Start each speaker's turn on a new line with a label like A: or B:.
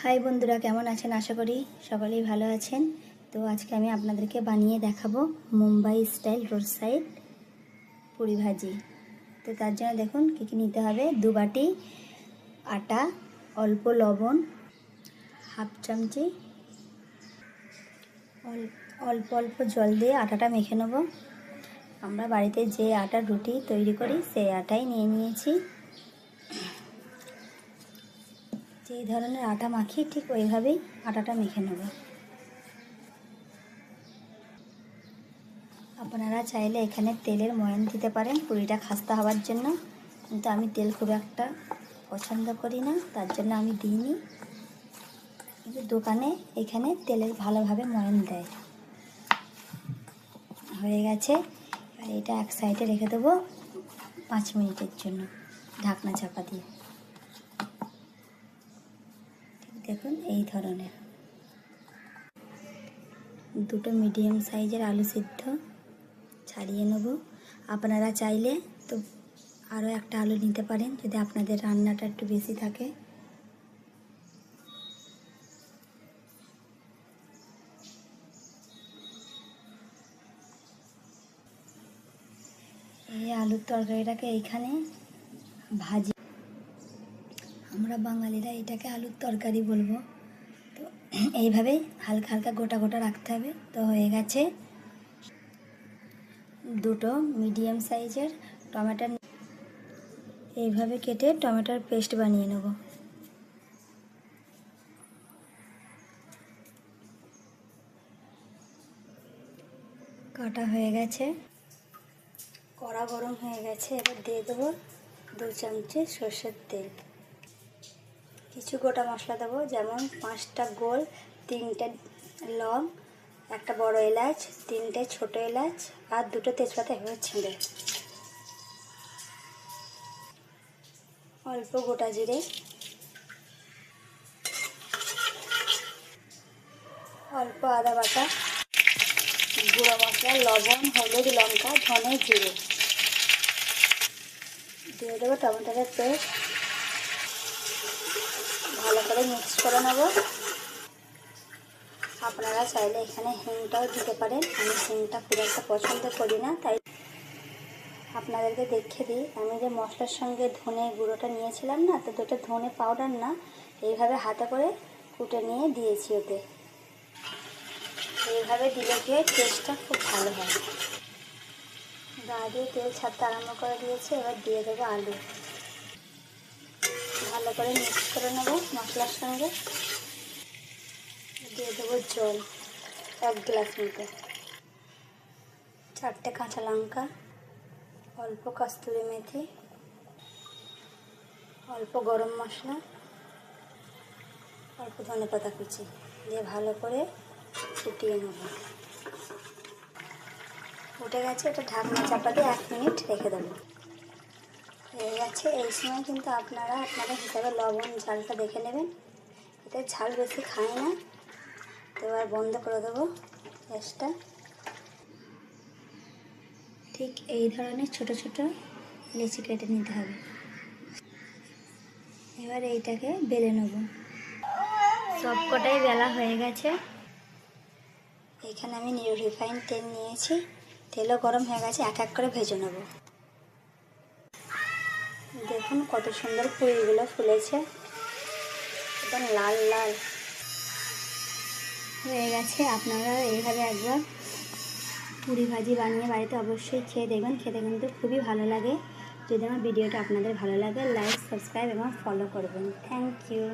A: High বন্ধুরা, কেমন আছেন? আশা করি সকলেই ভালো আছেন। তো আজকে আমি আপনাদেরকে বানিয়ে দেখাবো Mumbai style road side Puri ভাজি। তো তার জন্য দেখুন কী কী নিতে হবে। 2 বাটি আটা, অল্প লবণ, হাফ চামচি অল্প অল্প জল দিয়ে আটাটা মেখে নেব। আমরা বাড়িতে যে আটার রুটি তৈরি করি সেই আটাই নিয়ে নিয়েছি। যেই ধরনের আটা মাখি ঠিক ওইভাবেই আটাটা মেখে নেব। আপনারা চাইলে এখানে তেলের ময়ান দিতে পারেন পুরিটা খাস্তা হওয়ার জন্য, কিন্তু আমি তেল খুব একটা পছন্দ করি না, তার জন্য আমি দিইনি। কিন্তু দোকানে এখানে তেলের ভালোভাবে ময়ান দেয়। হয়ে গেছে, আর এটা এক সাইডে রেখে দেবো 5 মিনিটের জন্য ঢাকনা চাপা দিয়ে। ঠিক দেখুন এই ধরনের 2টো মিডিয়াম সাইজের আলু সিদ্ধ ছাড়িয়ে নেব। আপনারা চাইলে তো আরও একটা আলু নিতে পারেন যদি আপনাদের রান্নাটা একটু বেশি থাকে। এই আলুর তরকারিটাকে এইখানে ভাজি, আমরা বাঙালিরা এটাকে আলুর তরকারি বলবো। তো এইভাবেই হালকা হালকা গোটা গোটা রাখতে হবে। তো হয়ে গেছে। 2টো মিডিয়াম সাইজের টমেটো এইভাবে কেটে টমেটোর পেস্ট বানিয়ে নেব। কাটা হয়ে গেছে, কড়া গরম হয়ে গেছে। এবার দিয়ে দেবো 2 চামচে সর্ষের তেল। কিছু গোটা মশলা দেবো, যেমন 5টা গোল, 3টে লং, একটা বড় এলাচ, 3টে ছোটো এলাচ আর 2টো তেজপাতা এভাবে ছিঁড়ে, অল্প গোটা জিরে, অল্প আদা বাটা, গুঁড়ো মশলা, লবণ, হলুদ, লঙ্কা, ধনে, জিরে। দিয়ে দেবো টমেটোর পেস্ট, ভালো করে মিক্স করে নেব। আপনারা চাইলে এখানে হিংটাও দিতে পারেন, আমি হিংটা খুব একটা পছন্দ করি না, তাই আপনাদেরকে দেখিয়ে দিই। আমি যে মশলার সঙ্গে ধনে গুঁড়োটা নিয়েছিলাম না, তো ওটা ধনে পাউডার না, এইভাবে হাতে করে কুটে নিয়ে দিয়েছি ওতে। এইভাবে দিলে গিয়ে টেস্টটা খুব ভালো হয়। গা দিয়ে তেল ছাড়তে আরম্ভ করে দিয়েছে। এবার দিয়ে দেবো আলু, ভালো করে মিক্স করে নেব মশলার সঙ্গে। দিয়ে দেবো জল 1 গ্লাস মতো, 4টে কাঁচা লঙ্কা, অল্প কস্তুরি মেথি, অল্প গরম মশলা, অল্প ধনেপাতা কুচি দিয়ে ভালো করে ফুটিয়ে নেব। উঠে গেছে, এটা ঢাকনা চাপা দিয়ে 1 মিনিট রেখে দেবো। হয়ে গেছে। এই সময় কিন্তু আপনারা আপনাদের হিসাবে লবণ ঝালটা দেখে নেবেন। এতে ঝাল বেশি খায় না। তো এবার বন্ধ করে দেবো গ্যাসটা। ঠিক এই ধরনের ছোট ছোট লেচি কেটে নিতে হবে। এবার এইটাকে বেলে নেব। সবকটাই বেলা হয়ে গেছে। এখানে আমি রিফাইন তেল নিয়েছি, তেলও গরম হয়ে গেছে। এক এক করে ভেজে নেব। দেখুন কত সুন্দর পুরিগুলো ফুলেছে, একদম লাল লাল হয়ে গেছে। আপনারা এইভাবে একবার পুরি ভাজি বানিয়ে বাড়িতে অবশ্যই খেয়ে দেখবেন। খেতে কিন্তু খুবই ভালো লাগে। যদি আমার ভিডিওটা আপনাদের ভালো লাগে, লাইক, সাবস্ক্রাইব এবং ফলো করবেন। Thank you.